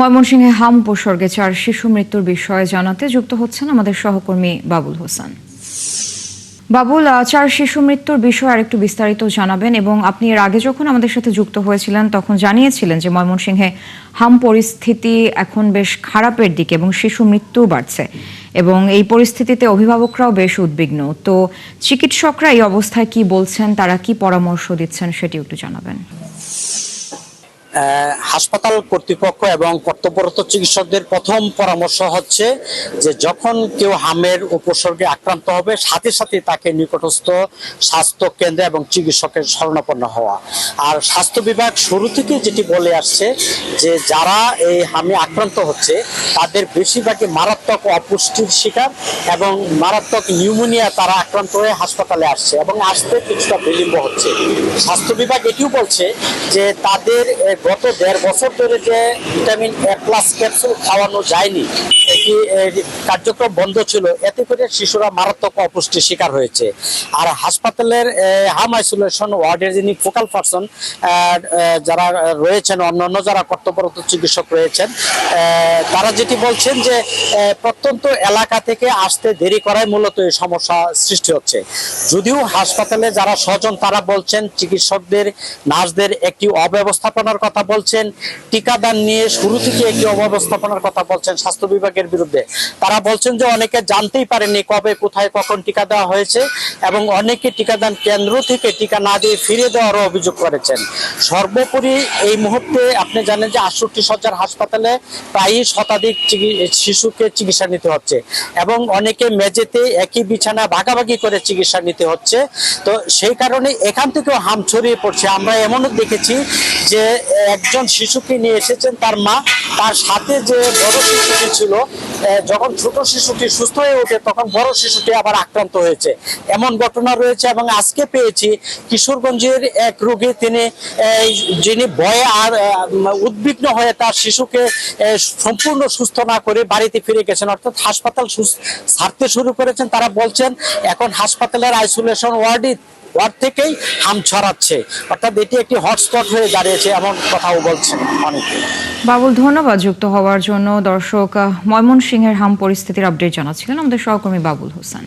ময়মনসিংহে হাম উপসর্গে 4 শিশু মৃত্যুর বিষয়ে জানাতে যুক্ত হচ্ছেন আমাদের সহকর্মী বাবুল হোসেন। বাবুল, 4 শিশু মৃত্যুর বিষয়ে আরেকটু বিস্তারিত জানাবেন এবং আপনি এর আগে যখন আমাদের সাথে যুক্ত হয়েছিলেন তখন জানিয়েছিলেন যে ময়মনসিংহে হাম পরিস্থিতি এখন বেশ খারাপের দিকে এবং শিশু মৃত্যু বাড়ছে এবং এই পরিস্থিতিতে অভিভাবকরাও বেশ উদ্বিগ্ন। তো চিকিৎসকরা এই অবস্থায় কি বলছেন, তারা কি পরামর্শ দিচ্ছেন সেটি একটু জানাবেন। হাসপাতাল কর্তৃপক্ষ এবং কর্তব্যরত চিকিৎসকদের প্রথম পরামর্শ হচ্ছে যে যখন কেউ হামের উপসর্গে আক্রান্ত হবে সাথে সাথে তাকে নিকটস্থ স্বাস্থ্য কেন্দ্র এবং চিকিৎসকের শরণাপন্ন হওয়া। আর স্বাস্থ্য বিভাগ শুরু থেকে যেটি বলে আসছে যে যারা এই হামে আক্রান্ত হচ্ছে তাদের বেশিরভাগই মারাত্মক অপুষ্টির শিকার এবং মারাত্মক নিউমোনিয়া তারা আক্রান্ত হয়ে হাসপাতালে আসছে এবং আসতে কিছুটা বিলম্ব হচ্ছে। স্বাস্থ্য বিভাগ এটিও বলছে যে তাদের গত 1.5 বছর ধরে যে ভিটামিন A+ ক্যাপসুল খাওয়ানো যায়নি, এটি কার্যক্রম বন্ধ ছিল, এতে করে শিশুরা মারাত্মক অপুষ্টির শিকার হয়েছে। আর হাসপাতালের হাম আইসোলেশন ওয়ার্ডের যিনি ফোকাল পারসন যারা রয়েছেন, অন্যান্য যারা কর্তব্যরত চিকিৎসক রয়েছেন, তারা যেটি বলছেন যে প্রত্যন্ত এলাকা থেকে আসতে দেরি করায় মূলত এই সমস্যা সৃষ্টি হচ্ছে। যদিও হাসপাতালে যারা স্বজন তারা বলছেন চিকিৎসকদের নার্সদের একটি অব্যবস্থাপনার কথা বলছেন, টিকাদান নিয়ে শুরু থেকে একটি অব্যবস্থাপনার কথা বলছেন স্বাস্থ্য বিভাগের বিরুদ্ধে। তারা বলছেন যে অনেকে জানতেই পারেনি কবে কোথায় কখন টিকা দেওয়া হয়েছে এবং অনেকে টিকাদান কেন্দ্র থেকে টিকা না দিয়ে ফিরে দেওয়ারও অভিযোগ করেছেন। সর্বোপরি এই মুহূর্তে আপনি জানেন যে 68 শয্যার হাসপাতালে প্রায় শতাধিক শিশুকে চিকিৎসা নিতে হচ্ছে এবং অনেকে মেঝেতে একই বিছানা ভাগাভাগি করে চিকিৎসা নিতে হচ্ছে। তো সেই কারণে এখান থেকেও হাম ছড়িয়ে পড়ছে। আমরা এমনও দেখেছি যে একজন শিশুকে নিয়ে এসেছেন তার মা, তার সাথে যে বড় শিশুটি ছিল, যখন ছোট শিশুটি সুস্থ হয়ে ওঠে তখন বড় শিশুটি আবার আক্রান্ত হয়েছে, এমন ঘটনা রয়েছে। এবং আজকে পেয়েছি কিশোরগঞ্জের এক রোগী, যিনি ভয়ে আর উদ্বিগ্ন হয়ে তার শিশুকে সম্পূর্ণ সুস্থ না করে বাড়িতে ফিরে গেছেন, অর্থাৎ হাসপাতাল ছাড়তে শুরু করেছেন। তারা বলছেন এখন হাসপাতালের আইসোলেশন ওয়ার্ড থেকেই হাম ছড়াচ্ছে, অর্থাৎ এটি একটি হটস্পট হয়ে দাঁড়িয়েছে, এমন কথাও বলছেন অনেকে। বাবুল, ধন্যবাদ যুক্ত হওয়ার জন্য। দর্শক, ময়মনসিংহের হাম পরিস্থিতির আপডেট জানাচ্ছিলেন আমাদের সহকর্মী বাবুল হোসেন।